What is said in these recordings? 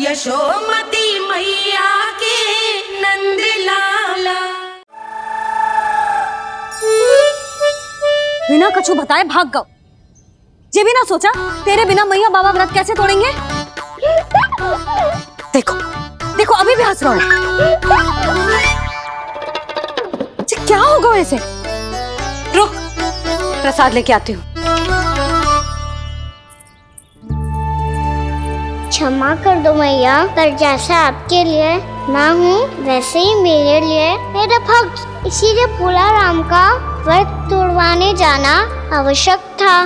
यशोमती मैया के नंद लाला। बिना कछु बताए भाग गओ। ये भी ना सोचा तेरे बिना मैया बाबा व्रत कैसे तोड़ेंगे। देखो देखो अभी भी हंस रहा हूं। क्या होगा ऐसे? रुक प्रसाद लेके आती हूँ। क्षमा कर दो मैया, पर जैसा आपके लिए मैं हूँ वैसे ही मेरे लिए मेरा भक्त, इसीलिए भोला राम का व्रत तोड़वाने जाना आवश्यक था।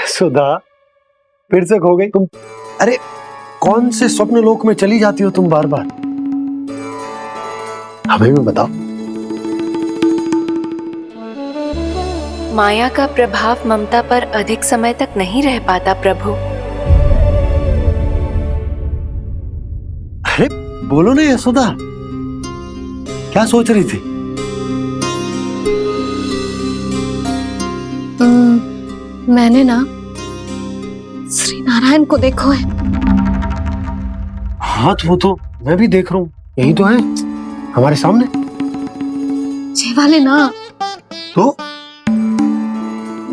सुधा फिर से खो गई तुम। अरे कौन से स्वप्न लोक में चली जाती हो तुम बार बार? हमें भी बताओ। माया का प्रभाव ममता पर अधिक समय तक नहीं रह पाता प्रभु। अरे बोलो ना यशोदा, क्या सोच रही थी? मैंने ना श्री नारायण को देखो है। हाँ वो तो मैं भी देख रहा हूँ, यही तो है हमारे सामने। ये वाले ना तो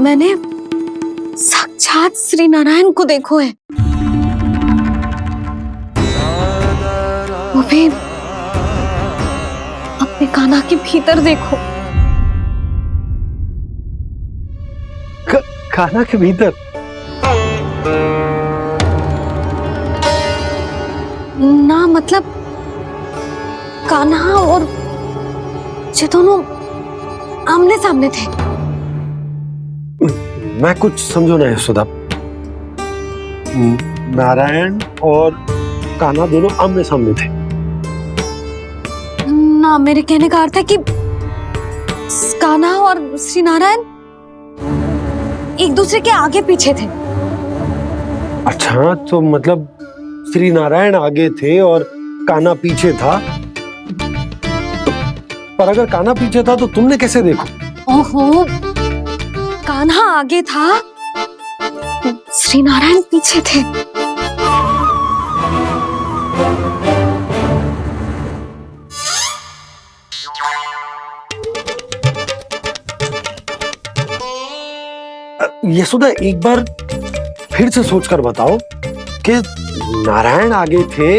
मैंने साक्षात श्री नारायण को देखो है, वो भी अपने कान्हा के भीतर देखो। कान्हा के भीतर? ना मतलब कान्हा और ये दोनों आमने सामने थे। मैं कुछ समझो ना यशोदा। नारायण और कान्हा दोनों आमने सामने थे? ना मेरे कहने का अर्थ है कि कान्हा और श्री नारायण एक दूसरे के आगे पीछे थे। अच्छा तो मतलब श्री नारायण आगे थे और कान्हा पीछे था। पर अगर कान्हा पीछे था तो तुमने कैसे देखो? ओहो, कान्हा आगे था, श्री नारायण पीछे थे। यशोदा एक बार फिर से सोचकर बताओ कि नारायण आगे थे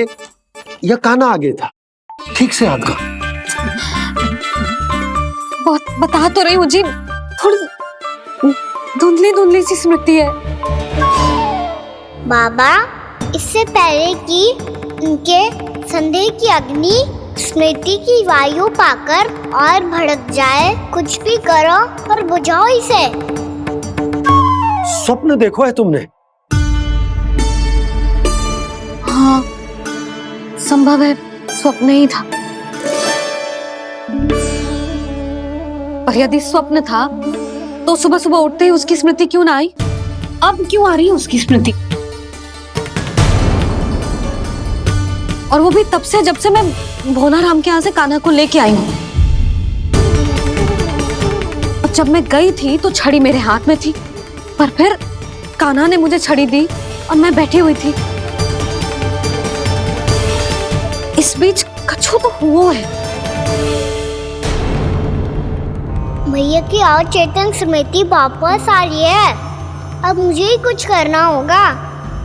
या कान्हा आगे था? ठीक से याद कर। बहुत बता तो रही हूँ जी, थोड़ी धुंधली धुंधली सी स्मृति है। बाबा, इससे पहले कि उनके संदेह की अग्नि स्मृति की वायु पाकर और भड़क जाए, कुछ भी करो और बुझाओ इसे। स्वप्न देखो है तुमने? हाँ संभव है स्वप्न ही था, पर यदि स्वप्न था तो सुबह सुबह उठते ही उसकी स्मृति क्यों ना आई? अब क्यों आ रही है उसकी स्मृति? और वो भी तब से जब से मैं भोला राम के यहाँ से कान्हा को लेके आई हूँ। जब मैं गई थी तो छड़ी मेरे हाथ में थी, पर फिर कान्हा ने मुझे छड़ी दी और मैं बैठी हुई थी। इस बीच कछु तो हुआ है। भैया की अचेतन स्मृति वापस आ रही है, अब मुझे ही कुछ करना होगा।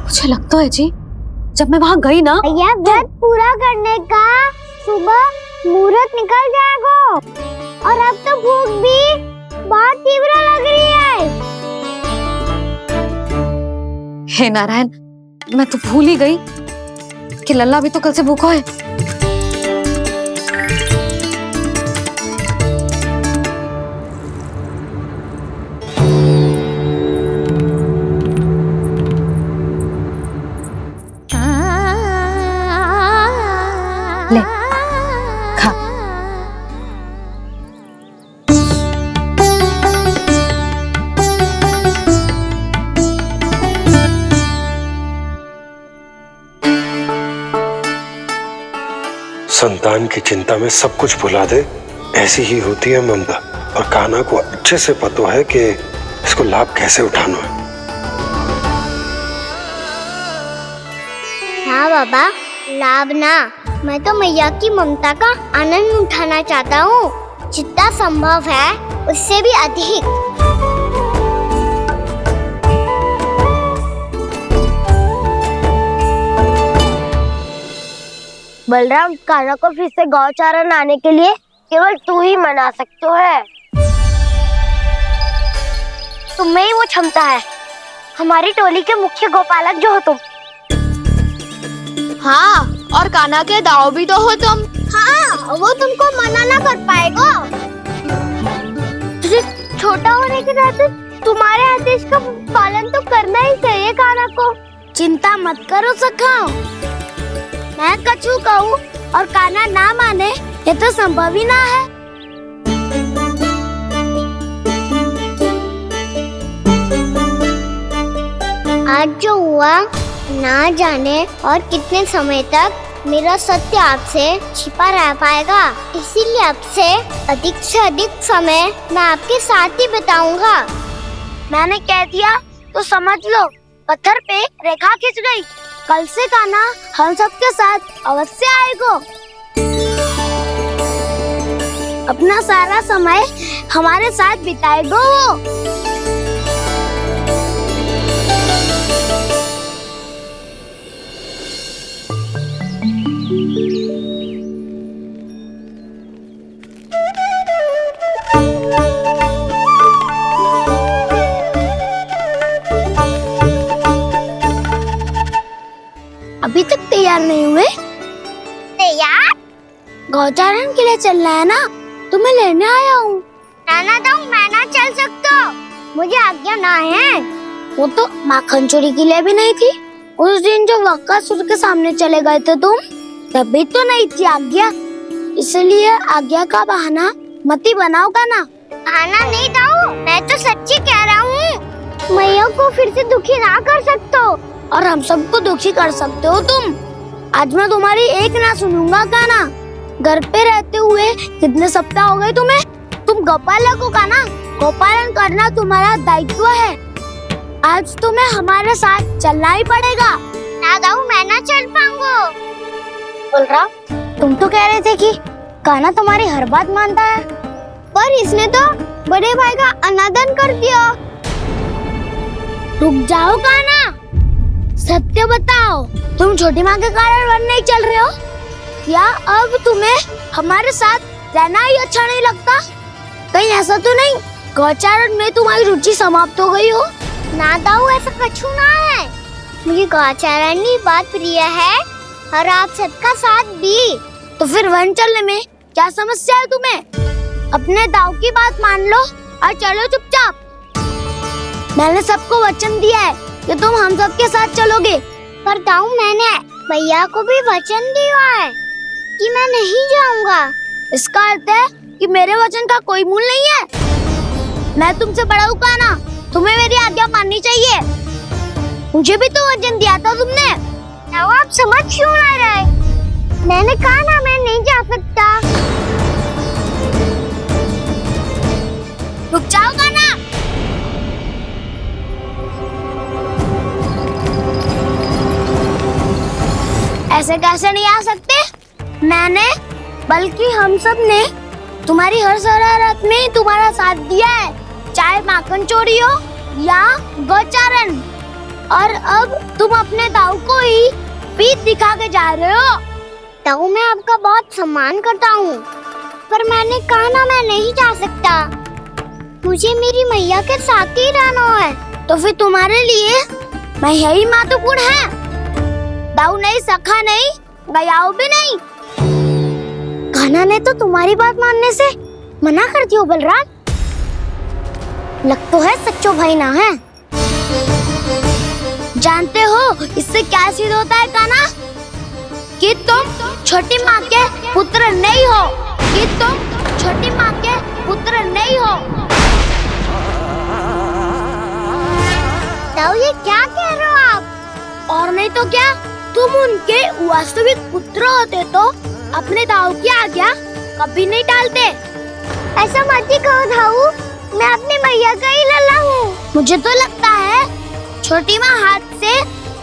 मुझे लगता है जी जब मैं वहाँ गई ना, भैया व्रत पूरा करने का सुबह मुहूर्त निकल जाएगा और अब तो भूख भी बहुत तीव्र लग रही है। हे नारायण, मैं तो भूल ही गई कि लल्ला भी तो कल से भूखा है। संतान की चिंता में सब कुछ भुला दे, ऐसी ही होती है ममता। और कान्हा को अच्छे से पता है कि इसको लाभ कैसे उठाना है। हाँ बाबा, लाभ ना, मैं तो मैया की ममता का आनंद उठाना चाहता हूँ, जितना संभव है उससे भी अधिक। बलराम, कान्हा को फिर से गौचारण आने के लिए केवल तू ही मना सकते है। तुम्हें ही वो क्षमता है, हमारी टोली के मुख्य गोपालक जो हो तुम। हाँ, और कान्हा के दाव भी तो हो तुम। हाँ, वो तुमको मना ना कर पाएगा। तुझे छोटा होने के नाते तुम्हारे आदेश का पालन तो करना ही चाहिए कान्हा को। चिंता मत करो सखा, मैं कछु कहूँ और कान्हा ना माने, ये तो संभव ही ना है। आज जो हुआ ना जाने और कितने समय तक मेरा सत्य आपसे छिपा रह पाएगा, इसीलिए अब से अधिक समय मैं आपके साथ ही बिताऊंगा। मैंने कह दिया तो समझ लो, पत्थर पे रेखा खिंच गई। कल से कान्हा हम सबके साथ अवश्य आएगा। अपना सारा समय हमारे साथ बिताएगा वो। अभी तक तैयार नहीं हुए? तैयार? गौचारण के लिए चलना है ना, तुम्हें लेने आया हूँ। नाना दाऊ, मैं ना चल सकता, मुझे आज्ञा ना है। वो तो माखन चोरी के लिए भी नहीं थी। उस दिन जो वक्कासुर के सामने चले गए थे तुम, तभी तो नहीं थी आज्ञा। इसलिए आज्ञा का बहाना मत ही बनाओ ना। बहाना नहीं दाऊ, मैं तो सच्ची कह रहा हूँ। मैया को फिर से दुखी ना कर सकते हो। और हम सबको दुखी कर सकते हो तुम। आज मैं तुम्हारी एक ना सुनूंगा कान्हा। घर पे रहते हुए कितने सप्ताह हो गए तुम्हें? तुम गोपालक हो कान्हा, गोपालन करना तुम्हारा दायित्व है। आज तुम्हें हमारे साथ चलना ही पड़ेगा। ना दाऊ, मैं ना चल पाऊंगा। बलराम, तुम तो कह रहे थे कि कान्हा तुम्हारी हर बात मानता है, पर इसने तो बड़े भाई का अनादर कर दिया। रुक जाओ कान्हा, सत्य बताओ, तुम छोटी माँ के कारण वन नहीं चल रहे हो? या अब तुम्हें हमारे साथ रहना ही अच्छा नहीं लगता? कहीं ऐसा तो नहीं गौचारण में तुम्हारी रुचि समाप्त हो गई हो? ना दाऊ, ऐसा कछु ना है। मुझे गौचारण की बात प्रिय है और आप सबका साथ भी। तो फिर वन चलने में क्या समस्या है तुम्हें? अपने दाऊ की बात मान लो और चलो चुपचाप। मैंने सबको वचन दिया है कि तुम हम सबके साथ चलोगे। पर दाऊ, मैंने भैया को भी वचन दिया है कि मैं नहीं जाऊंगा। इसका अर्थ है कि मेरे वचन का कोई मूल नहीं है। मैं तुमसे बड़ा हूँ कान्हा, तुम्हें मेरी आज्ञा माननी चाहिए। मुझे भी तो वचन दिया था तुमने। दाऊ, आप समझ क्यों ना रहे? मैंने कहा ना, मैं नहीं जा सकता। रुक जाओ कान्हा। ऐसे कैसे नहीं आ सकते? मैंने, बल्कि हम सब ने तुम्हारी हर शरारत में तुम्हारा साथ दिया है, चाहे माखन चोरी हो या गौचारण। और अब तुम अपने दाऊ को ही पीठ दिखा के जा रहे हो। दाऊ, मैं आपका बहुत सम्मान करता हूँ, पर मैंने कहा ना, मैं नहीं जा सकता। मुझे मेरी मैया के साथ ही रहना है। तो फिर तुम्हारे लिए मैं यही महत्वपूर्ण है। दाऊ नहीं, सखा नहीं, गयाऊ भी नहीं। कान्हा ने तो तुम्हारी बात मानने से मना कर दिया बलराम। लग तो है सच्चो भाई ना है। जानते हो इससे क्या सिद्ध होता है कान्हा? कि तुम छोटी माँ के पुत्र नहीं हो, कि तुम छोटी माँ के पुत्र नहीं हो। दाऊ, ये क्या कह रहे हो आप? और नहीं तो क्या, तुम उनके वास्तविक पुत्र होते तो अपने दाऊ की आज्ञा कभी नहीं टालते। ऐसा मत ही कहो दाऊ, मैं अपनी मैया का ही लल्ला हूँ। मुझे तो लगता है छोटी माँ हाथ से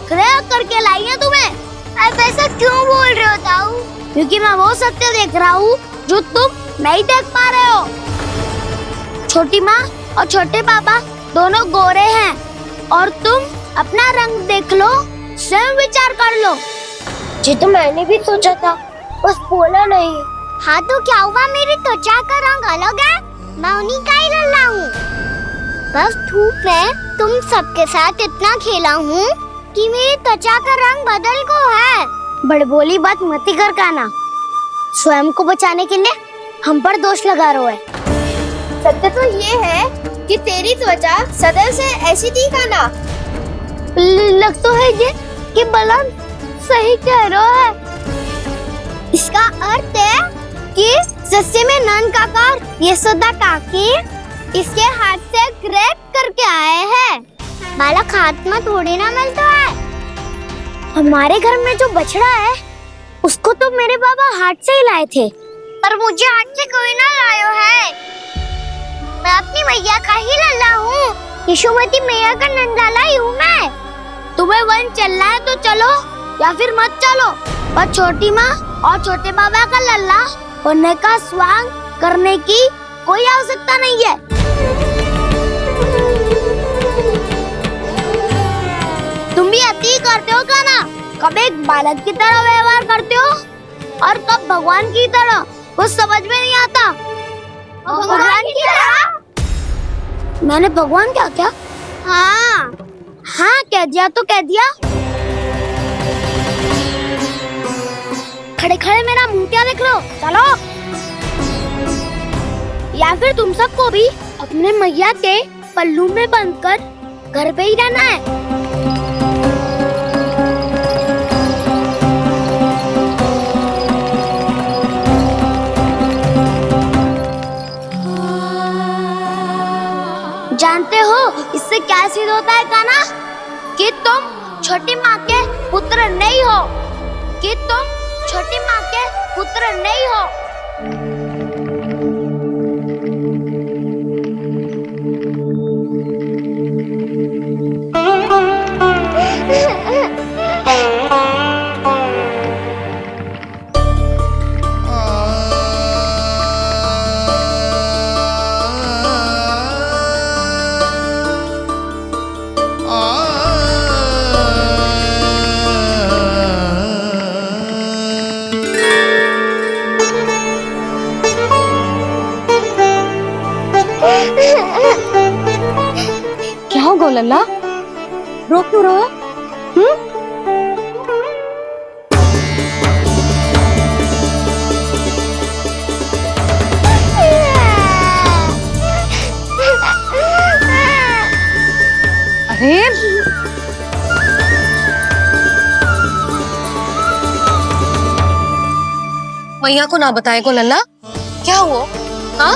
ग्रह करके लाई है तुम्हें। आप ऐसा क्यों बोल रहे हो दाऊ? क्योंकि मैं वो सत्य देख रहा हूँ जो तुम नहीं देख पा रहे हो। छोटी माँ और छोटे पापा दोनों गोरे हैं और तुम अपना रंग देख लो, स्वयं विचार कर लो। जी तो मैंने भी सोचा था, बस बोला नहीं। हाँ तो क्या हुआ, मेरी त्वचा का रंग अलग है, मैं उन्हीं का ही लल्ला हूँ। बस धूप में तुम सबके साथ इतना खेला हूँ कि मेरी त्वचा का रंग बदल को है। बड़बोली बात मत कर काना, स्वयं को बचाने के लिए हम पर दोष लगा रहे है। सत्य तो ये है कि तेरी त्वचा सदैव से ऐसी थी काना। लग तो है ये कि बलन सही कह रहा है। इसका अर्थ है कि सस्ते में नन काका यशोदा काकी इसके हाथ से ग्रेट करके आए हैं। बालक हाथ में थोड़ी ना मिलता है। हमारे घर में जो बछड़ा है उसको तो मेरे बाबा हाथ से ही लाए थे, पर मुझे हाथ से कोई ना लायो है। मैं अपनी मैया का ही लल्ला हूँ, यशोमती मैया का नंदलाला ही हूँ मैं। तुम्हें वन चलना है तो चलो या फिर मत चलो, पर छोटी माँ और छोटे बाबा का लल्ला होने का स्वांग करने की कोई आवश्यकता नहीं है। तुम भी अति करते हो काना, कब एक बालक की तरह व्यवहार करते हो और कब भगवान की तरह, कुछ समझ में नहीं आता। भगवान की तरह? मैंने भगवान क्या क्या? हाँ हाँ कह दिया तो कह दिया। खड़े खड़े मेरा मुंह क्या देख लो, चलो। या फिर तुम सबको भी अपने मैया के पल्लू में बंधकर घर पे ही रहना है। जानते हो इससे क्या सिद्ध होता है काना? कि तुम छोटी माँ के पुत्र नहीं हो, कि तुम छोटी माँ के पुत्र नहीं हो। क्या होगा लल्ला, रो क्यों रहा? अरे मैया को ना बताए को लल्ला, क्या हुआ? हाँ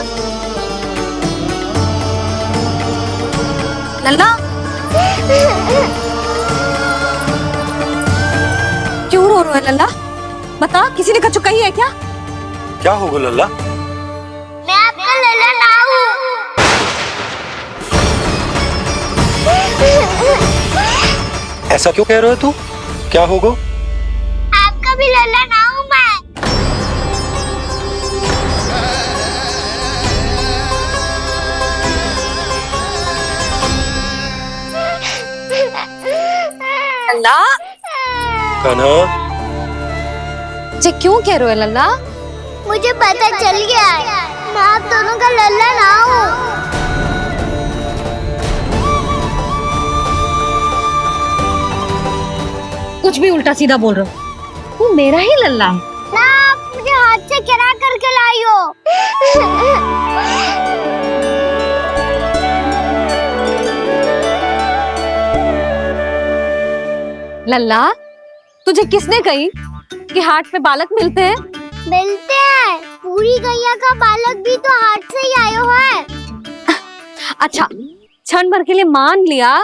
लल्ला, क्यों रो रहा है लल्ला? बता, किसी ने कछु कही है क्या? क्या होगा लल्ला? मैं आपका लल्ला ना हूँ। ऐसा क्यों कह रहे हो तू? क्या होगा? आपका भी लल्ला ना हूँ मैं। लल्ला, कान्हा, जे क्यों कह रहे हो लल्ला? मुझे पता चल गया है, मैं आप दोनों का लल्ला ना हूँ। कुछ भी उल्टा सीधा बोल रहे हो, तू मेरा ही लल्ला है। ना आप मुझे हाथ से गिरा करके लाई हो। लल्ला, तुझे किसने कही कि हाट पे बालक मिलते हैं? मिलते हैं, पूरी गैया का बालक भी तो हाट से ही आयो है। अच्छा, क्षण भर के लिए मान लिया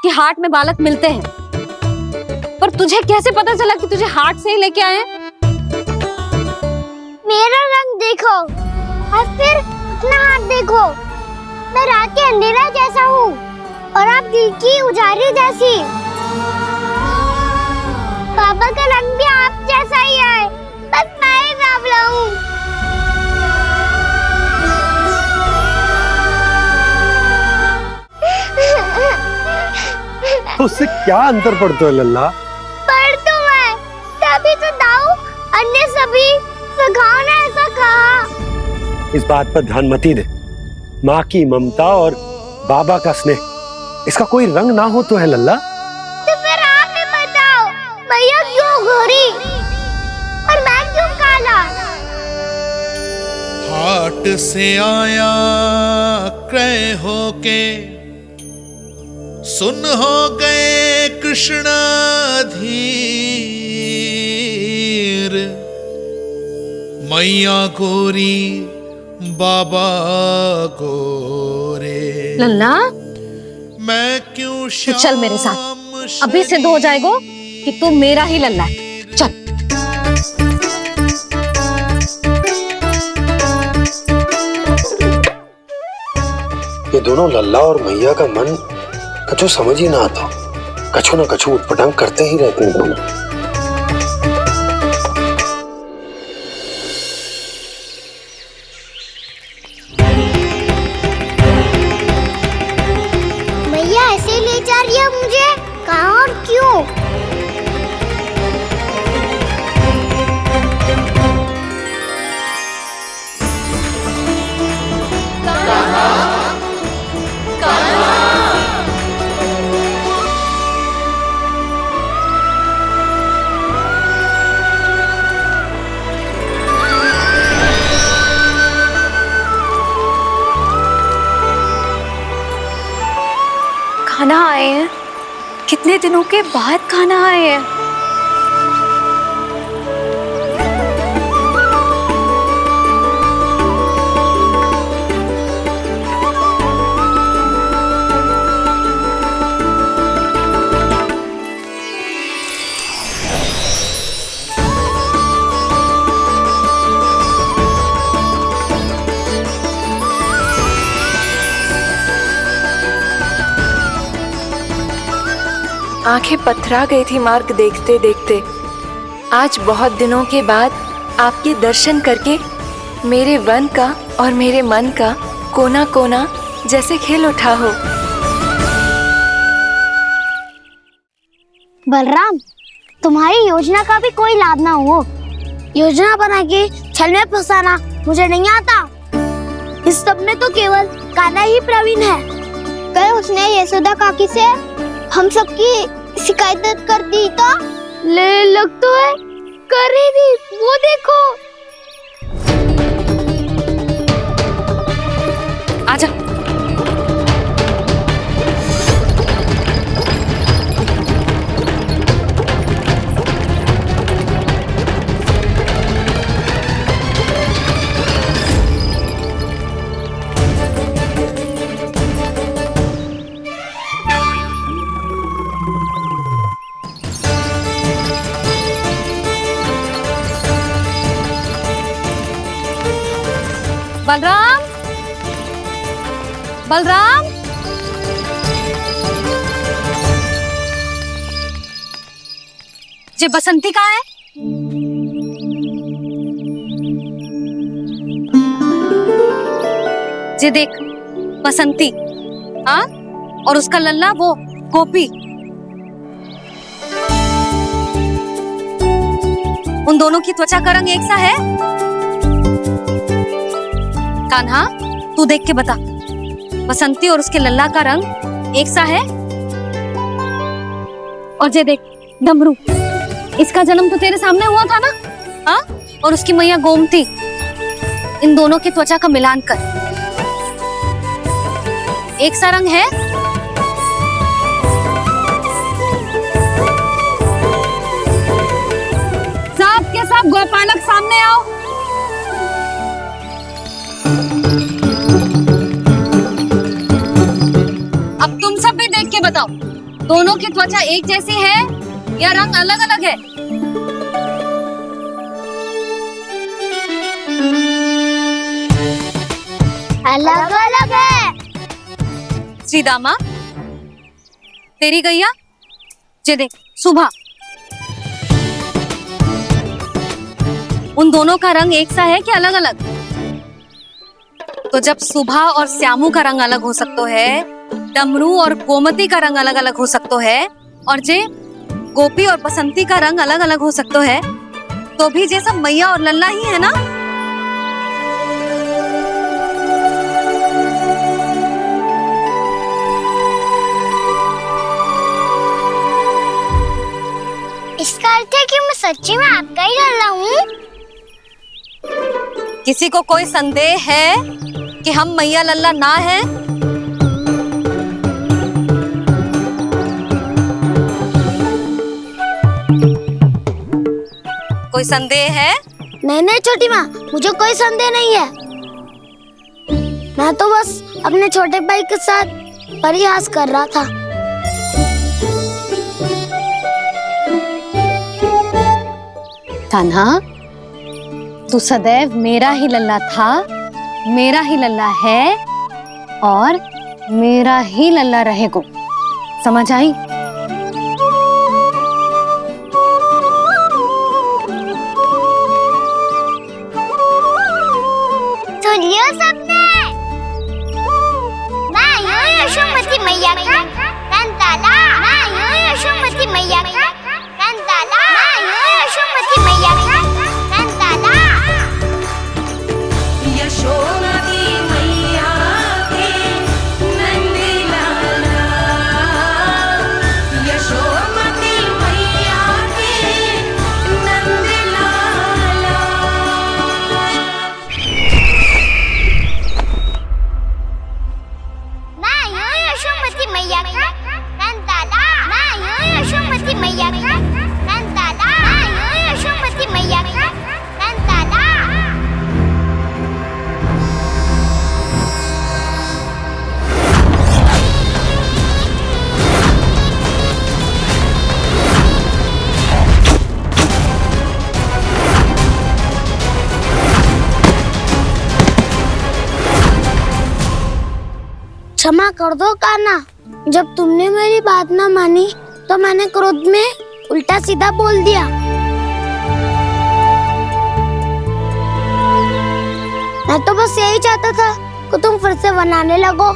कि हाट में बालक मिलते हैं, पर तुझे कैसे पता चला कि तुझे हाट से ही लेके आए? मेरा रंग देखो और फिर अपना हाथ देखो। मैं रात के अंधेरा जैसा हूँ और आप दिल की उजाली जैसी। पापा का रंग भी आप जैसा ही है, बस मैं ही बावला हूँ। तो उससे क्या अंतर पड़ता है लल्ला? पर तो मैं तभी तो दाऊ अन्य सभी सखाओ ने ऐसा कहा। इस बात पर ध्यान मत ही दे। माँ की ममता और बाबा का स्नेह, इसका कोई रंग ना हो तो है लल्ला। तो फिर आप ही बताओ, भैया क्यों गोरी और मैं क्यों काला? हाट से आया क्रय होके, सुन हो गए कृष्ण धीर। मैया गोरी बाबा गोरे, लल्ला मैं क्यों तू चल मेरे साथ, अभी सिद्ध हो जाएगा कि तू मेरा ही लल्ला है। चल। ये दोनों लल्ला और मैया का मन कछु समझ ही ना आता। कछु ना कछु उटपटांग करते ही रहते हैं दोनों। भैया ऐसे ले जा रही है मुझे, कहाँ और क्यों? खाना आए हैं, कितने दिनों के बाद खाना आए हैं। आंखें पथरा गई थी मार्ग देखते देखते। आज बहुत दिनों के बाद आपके दर्शन करके मेरे वन का और मेरे मन का कोना कोना जैसे खिल उठा हो। बलराम, तुम्हारी योजना का भी कोई लाभ ना हो। योजना बना के छल में फंसाना मुझे नहीं आता। इस सब में तो केवल कान्हा ही प्रवीण है। कल उसने यशोदा काकी से हम सबकी शिकायत कर दी तो ले लग तो है कर ही दी, वो देखो। आजा। बलराम, बलराम, ये बसंती कहाँ है? ये देख बसंती, हाँ, और उसका लल्ला वो गोपी। उन दोनों की त्वचा का रंग एक सा है? कान्हा, तू देख के बता, बसंती और उसके लल्ला का रंग एक सा है? और ये देख डमरू, इसका जन्म तो तेरे सामने हुआ था ना? हाँ, और उसकी मैया गोमती। इन दोनों की त्वचा का मिलान कर, एक सा रंग है? सब के सब गोपालक सामने आओ। अब तुम सब भी देख के बताओ, दोनों की त्वचा एक जैसी है या रंग अलग अलग है? अलग अलग है। श्रीदामा, तेरी गैया जे देख सुबह, उन दोनों का रंग एक सा है कि अलग अलग? तो जब सुबह और श्यामू का रंग अलग हो सकता है, डमरू और गोमती का रंग अलग अलग हो सकता है, और जे गोपी और बसंती का रंग अलग अलग हो सकता है, तो भी जे सब मैया और लल्ला ही है ना? इसका अर्थ है कि मैं सच्ची में आपका ही लल्ला हूँ। किसी को कोई संदेह है कि हम मैया लल्ला ना हैं? कोई संदेह है? नहीं छोटी माँ, मुझे कोई संदेह नहीं है। मैं तो बस अपने छोटे भाई के साथ परिहास कर रहा था। कान्हा, तू सदैव मेरा ही लल्ला था, मेरा ही लल्ला है और मेरा ही लल्ला रहेगा। समझ आई? सुनियो सबने, मैं हूँ यशोमती मैया का कंताला। मैं हूँ यशोमती मैया का कंताला। मैं हूँ यशोमती मैया का कंताला। यशोमती मैया के नंद लाला, यशोमती मैया के नंद लाला। मैं हूँ यशोमती मैया का कंताला। मैं हूँ यशोमती मैया का कंताला। मैं हूँ यशोमती मैया का कंताला। क्षमा कर दो कान्हा, जब तुमने मेरी बात ना मानी तो मैंने क्रोध में उल्टा सीधा बोल दिया। मैं तो बस यही चाहता था कि तुम फिर से बनाने लगो,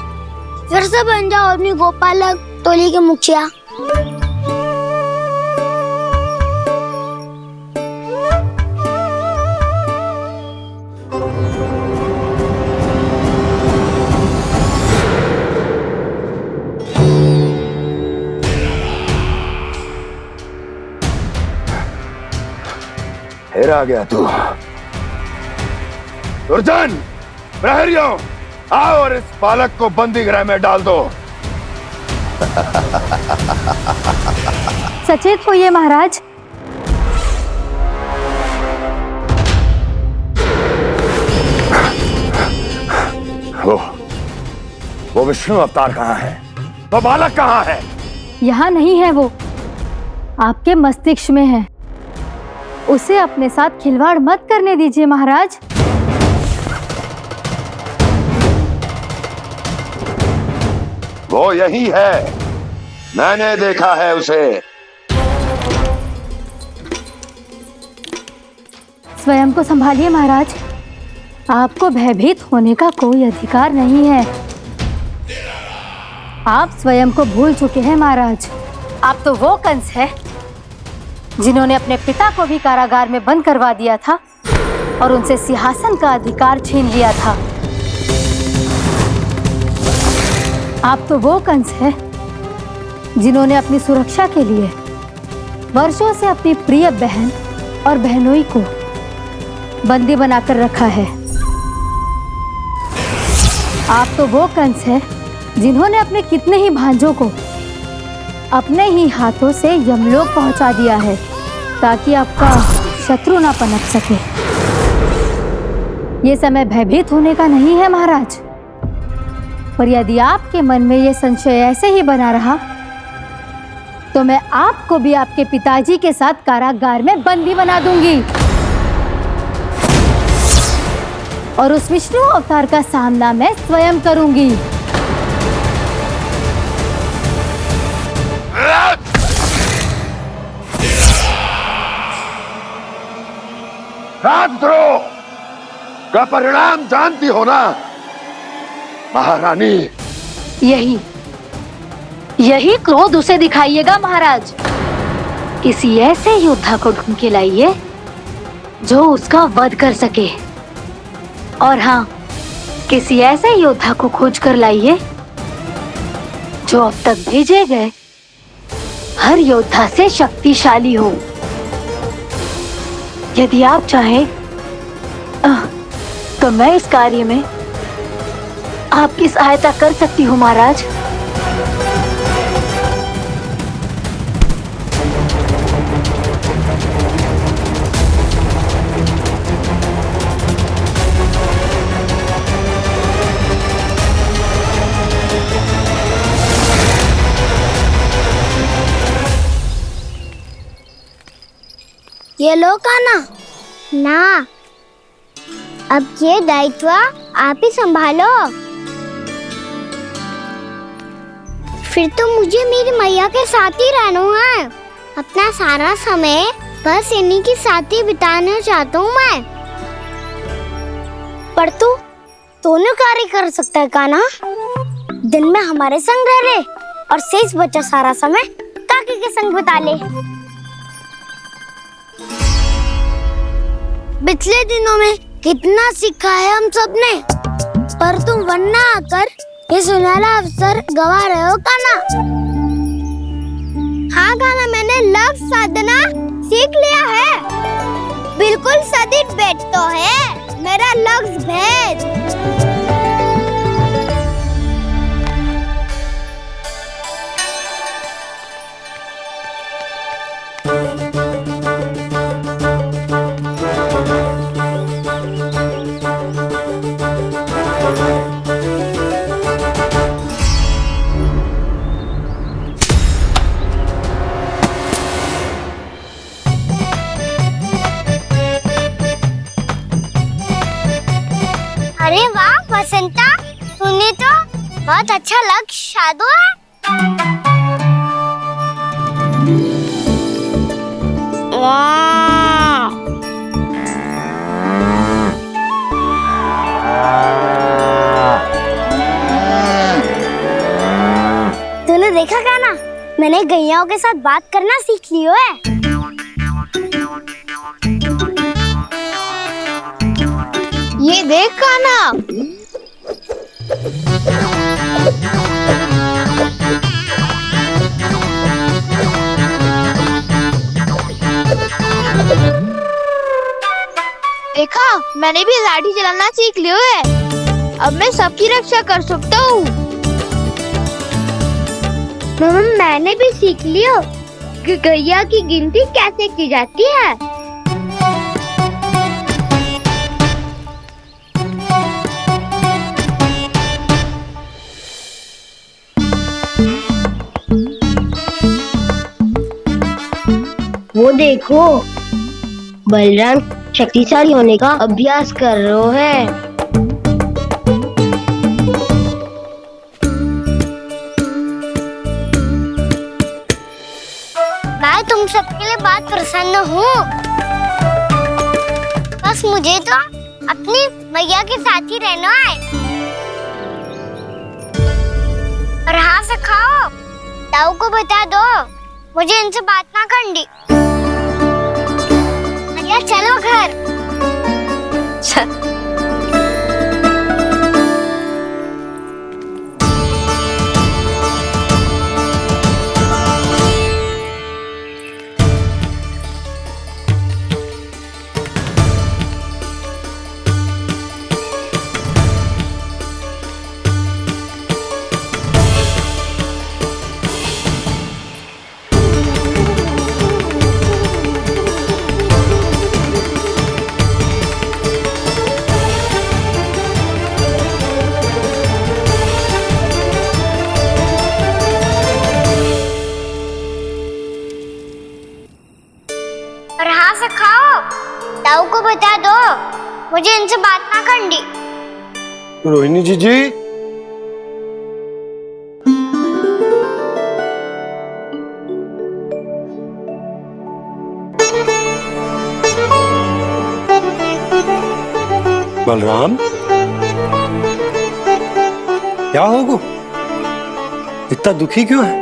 फिर से बन जाओ अपनी गोपालक टोली के मुखिया। फिर आ गया तू। दुर्जन, प्रहरियों, आओ और इस बालक को बंदी गृह में डाल दो। सचेत होइए महाराज। वो विष्णु अवतार कहाँ है? वो बालक कहाँ है? यहाँ नहीं है, वो आपके मस्तिष्क में है। उसे अपने साथ खिलवाड़ मत करने दीजिए महाराज। वो यही है, मैंने देखा है उसे। स्वयं को संभालिए महाराज, आपको भयभीत होने का कोई अधिकार नहीं है। आप स्वयं को भूल चुके हैं महाराज। आप तो वो कंस है जिन्होंने अपने पिता को भी कारागार में बंद करवा दिया था और उनसे सिंहासन का अधिकार छीन लिया था। आप तो वो कंस है जिन्होंने अपनी सुरक्षा के लिए वर्षों से अपनी प्रिय बहन और बहनोई को बंदी बनाकर रखा है। आप तो वो कंस है जिन्होंने अपने कितने ही भांजों को अपने ही हाथों से यमलोक पहुंचा दिया है ताकि आपका शत्रु ना पनप सके। ये समय भयभीत होने का नहीं है महाराज, पर यदि आपके मन में ये संशय ऐसे ही बना रहा तो मैं आपको भी आपके पिताजी के साथ कारागार में बंदी बना दूंगी। और उस विष्णु अवतार का सामना मैं स्वयं करूंगी। राजद्रोह का परिणाम जानती हो ना महारानी? यही क्रोध उसे दिखाइएगा महाराज। किसी ऐसे योद्धा को ढूंढ के लाइए जो उसका वध कर सके। और हाँ, किसी ऐसे योद्धा को खोज कर लाइए जो अब तक भेजे गए हर योद्धा से शक्तिशाली हो। यदि आप चाहें तो मैं इस कार्य में आपकी सहायता कर सकती हूँ महाराज। ये लो कान्हा। ना, अब ये दायित्व आप ही संभालो। फिर तो मुझे मेरी मैया के साथ ही रहना है। अपना सारा समय बस इन्हीं के साथ ही बिताना चाहता हूँ मैं। पर तू दोनों कार्य कर सकता है कान्हा। दिन में हमारे संग रह ले और शेष बचा सारा समय काकी के संग बिता ले। पिछले दिनों में कितना सीखा है हम सब ने, पर तुम वरना आकर ये सुनहरा अवसर गवा रहे हो कान्हा। हाँ कान्हा, मैंने लक्ष्य साधना सीख लिया है। बिल्कुल सदित भेद तो है मेरा लक्ष्य भेद। अरे वाह बसंता, तूने तो बहुत अच्छा लक्ष्य साधा है। वाह, तूने देखा कान्हा, मैंने गैयाओं के साथ बात करना सीख लियो है। ये देख कान्हा, देखा मैंने भी लाठी चलाना सीख लियो है। अब मैं सबकी रक्षा कर सकता हूँ। मैंने भी सीख लियो कि गैया की गिनती कैसे की जाती है। वो देखो, बलराम शक्तिशाली होने का अभ्यास कर रहे हैं। मैं तुम सबके लिए बहुत प्रसन्न हूँ। बस मुझे तो अपनी मैया के साथ ही रहना है। और हाँ से खाओ, ताऊ को बता दो मुझे इनसे बात ना करनी। मैया चलो घर। ताऊ को बता दो मुझे इनसे बात ना करनी। रोहिणी जी बलराम, क्या होगा? इतना दुखी क्यों है?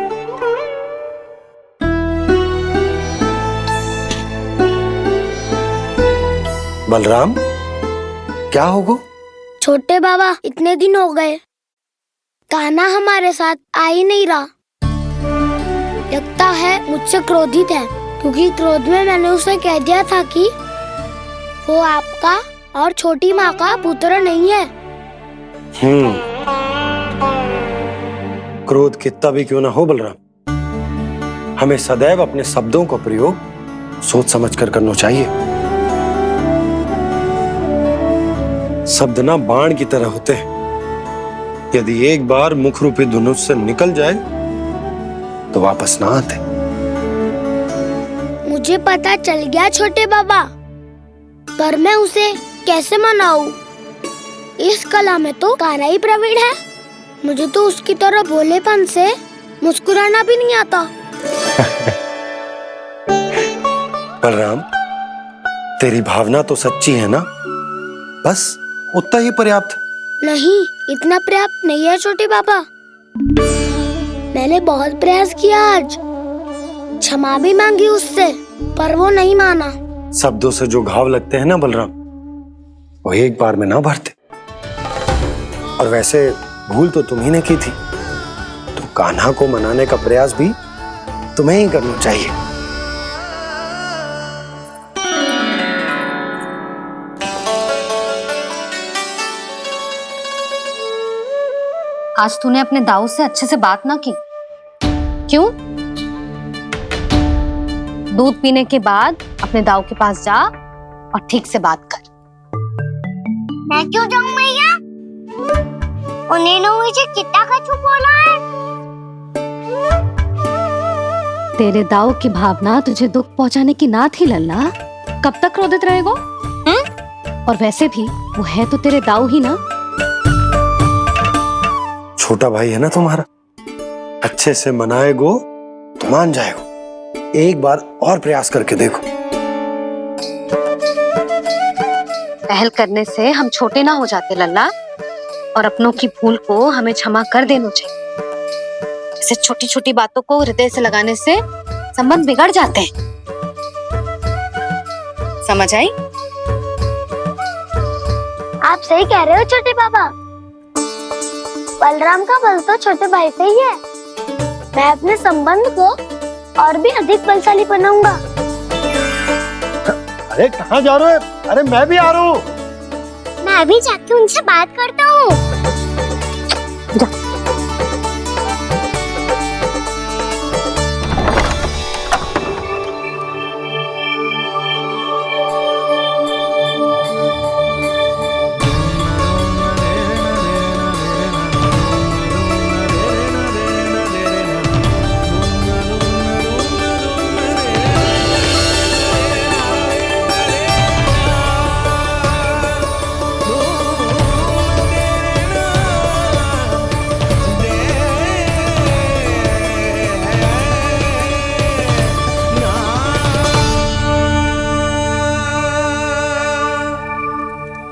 बलराम, क्या होगा? छोटे बाबा, इतने दिन हो गए कान्हा हमारे साथ आ ही नहीं रहा। लगता है मुझसे क्रोधित है, क्योंकि क्रोध में मैंने उसे कह दिया था कि वो आपका और छोटी माँ का पुत्र नहीं है। क्रोध कितना भी क्यों ना हो बलराम, हमें सदैव अपने शब्दों का प्रयोग सोच समझकर करना चाहिए। शब्द ना बाण की तरह होते हैं, यदि एक बार मुख रूपी धनुष से निकल जाए तो वापस ना आते। मुझे पता चल गया छोटे बाबा, पर मैं उसे कैसे मनाऊं? इस कला में तो कान्हा ही प्रवीण है। मुझे तो उसकी तरह भोलेपन से मुस्कुराना भी नहीं आता। बलराम, तेरी भावना तो सच्ची है ना, बस उतना ही पर्याप्त। नहीं, इतना पर्याप्त नहीं है छोटे बाबा। मैंने बहुत प्रयास किया आज, क्षमा भी मांगी उससे, पर वो नहीं माना। शब्दों से जो घाव लगते हैं ना बलराम, वो एक बार में ना भरते। और वैसे भूल तो तुम्ही ने की थी, तो कान्हा को मनाने का प्रयास भी तुम्हें ही करना चाहिए। आज तूने अपने दाऊ से अच्छे से बात ना की, क्यों? दूध पीने के बाद अपने दाऊ के पास जा और ठीक से बात कर। मैं क्यों जाऊं मैया? उन्होंने मुझे कितना कछु बोला है। तेरे दाऊ की भावना तुझे दुख पहुंचाने की ना थी लल्ला, कब तक क्रोधित रहेगो? और वैसे भी वो है तो तेरे दाऊ ही ना। छोटा भाई है ना तुम्हारा, अच्छे से मनाएगो तो मान जाएगो। एक बार और प्रयास करके देखो। पहल करने से हम छोटे ना हो जाते लल्ला, और अपनों की भूल को हमें क्षमा कर देना चाहिए। ऐसे छोटी छोटी बातों को हृदय से लगाने से संबंध बिगड़ जाते हैं। समझ आई? आप सही कह रहे हो छोटे बाबा। बलराम का बल तो छोटे भाई से ही है। मैं अपने संबंध को और भी अधिक बलशाली बनाऊंगा। अरे कहाँ जा रहे हो? अरे मैं भी आ रहा हूँ। मैं भी जाके उनसे बात करता हूँ।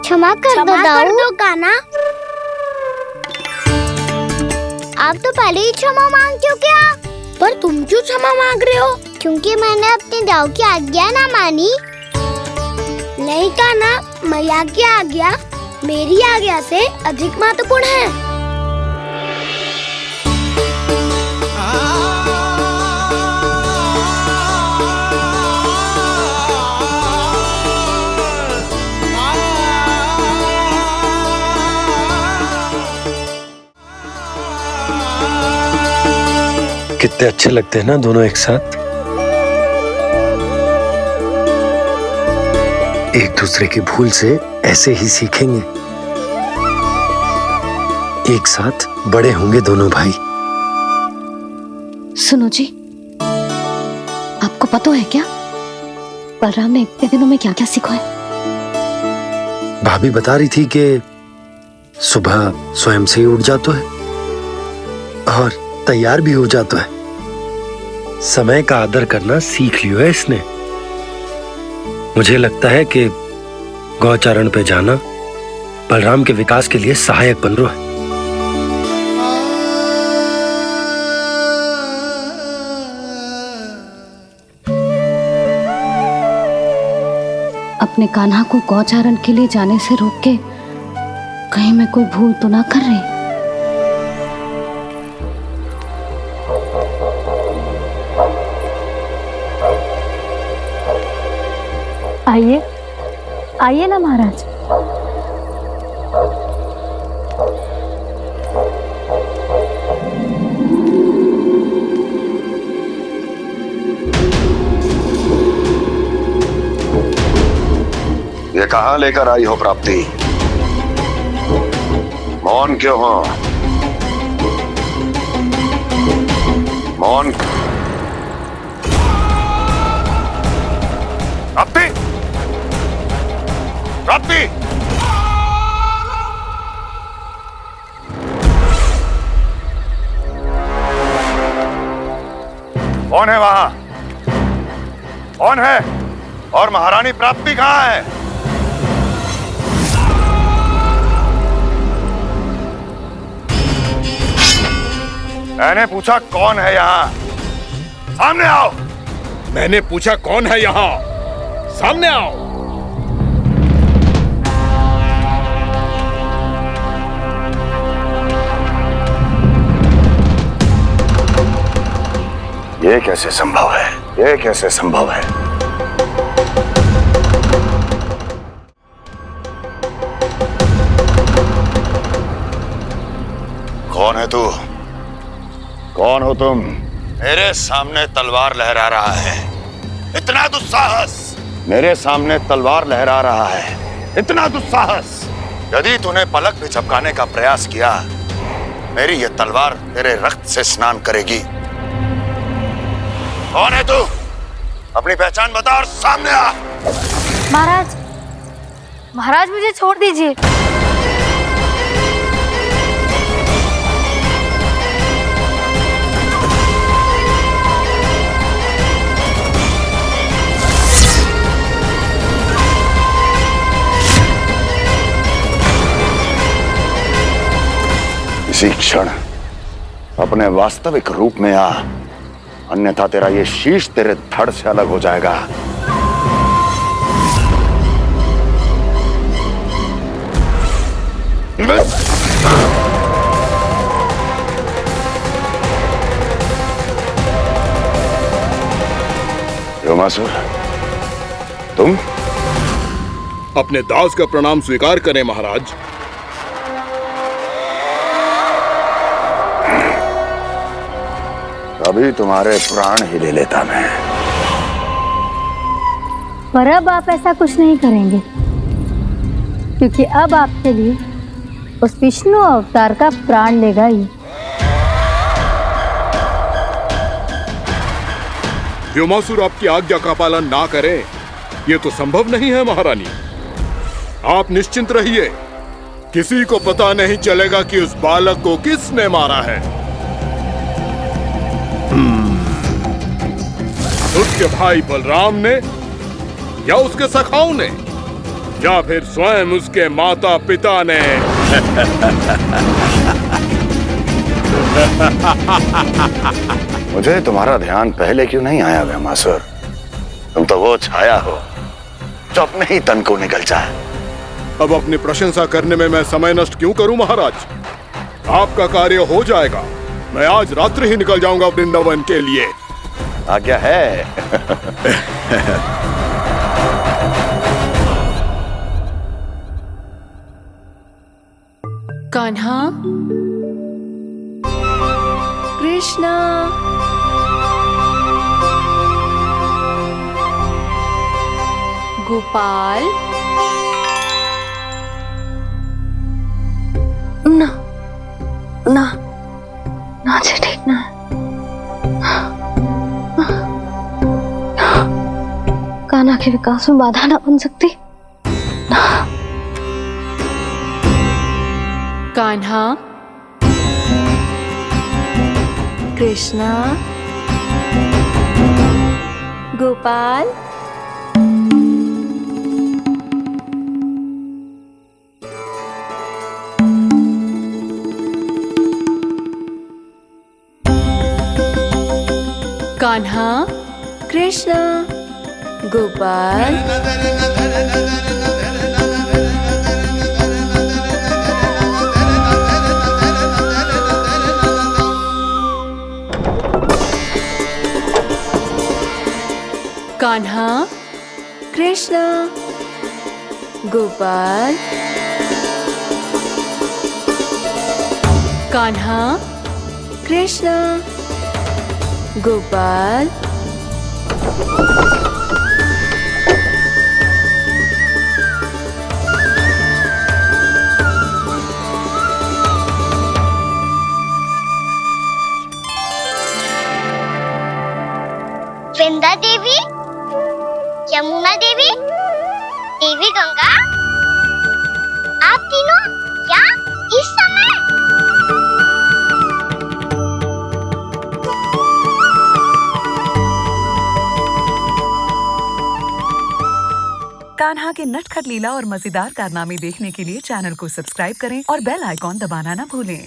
क्षमा कर दो कान्हा। आप तो पहले ही क्षमा मांगते हो क्या? पर तुम क्यों क्षमा मांग रहे हो? क्योंकि मैंने अपने दाऊ की आज्ञा ना मानी। नहीं कान्हा, मैया की आज्ञा मेरी आज्ञा से अधिक महत्वपूर्ण है। कितने अच्छे लगते हैं ना दोनों एक साथ। एक दूसरे की भूल से ऐसे ही सीखेंगे। एक साथ बड़े होंगे दोनों भाई। सुनो जी, आपको पता है क्या बलराम ने इतने दिनों में क्या क्या सीखा है? भाभी बता रही थी कि सुबह स्वयं से ही उठ जाता है और तैयार भी हो जाता है। समय का आदर करना सीख लियो है इसने। मुझे लगता है कि गौचारण पे जाना बलराम के विकास के लिए सहायक बन रहा है। अपने कान्हा को गौचारण के लिए जाने से रोक के कहीं मैं कोई भूल तो ना कर रही। आइए आइए ना महाराज। ये कहाँ लेकर आई हो प्राप्ति? मौन क्यों हो? मौन। प्राप्ति, प्राप्ति, कौन है वहां? कौन है? और महारानी प्राप्ति कहाँ है? मैंने पूछा कौन है यहाँ? सामने आओ। मैंने पूछा कौन है यहाँ? सामने आओ। ये कैसे संभव है? ये कैसे संभव है? कौन है तू? कौन हो तुम? मेरे सामने तलवार लहरा रहा है। इतना दुस्साहस! मेरे सामने तलवार लहरा रहा है। इतना दुस्साहस! यदि तूने पलक भी झपकाने का प्रयास किया, मेरी ये तलवार तेरे रक्त से स्नान करेगी। कौन है तू? अपनी पहचान बता और सामने आ। महाराज, महाराज मुझे छोड़ दीजिए। इसी क्षण अपने वास्तविक रूप में आ, अन्यथा तेरा ये शीश तेरे धड़ से अलग हो जाएगा। व्योमासुर, तुम? अपने दास का प्रणाम स्वीकार करें महाराज। अभी तुम्हारे प्राण ही ले लेता मैं। पर अब आप ऐसा कुछ नहीं करेंगे, क्योंकि अब आपके लिए उस विष्णु अवतार का प्राण लेगा ही। व्योमासुर आपकी आज्ञा का पालन ना करें, ये तो संभव नहीं है महारानी। आप निश्चिंत रहिए, किसी को पता नहीं चलेगा कि उस बालक को किसने मारा है। उसके भाई बलराम ने, या उसके सखाओं ने, या फिर स्वयं उसके माता पिता ने। मुझे तुम्हारा ध्यान पहले क्यों नहीं आया व्योमासुर? तुम तो वो छाया हो जो अपने ही तन को निगल जाए। अब अपनी प्रशंसा करने में मैं समय नष्ट क्यों करूं महाराज? आपका कार्य हो जाएगा। मैं आज रात्रि ही निकल जाऊंगा वृंदावन के लिए। आज्ञा है। कान्हा, कृष्णा, गोपाल, ना ना ना से ठीक ना। कान्हा के विकास में बाधा ना बन सकती। कान्हा, कृष्णा, गोपाल, कान्हा, कृष्णा, गोपाल, कान्हा, कृष्णा, गोपाल, कान्हा, कृष्णा, गोपाल, वृंदा देवी, यमुना देवी, देवी गंगा, आप तीनों यहाँ इस समय? कान्हा के नटखट लीला और मजेदार कारनामे देखने के लिए चैनल को सब्सक्राइब करें और बेल आइकॉन दबाना ना भूलें।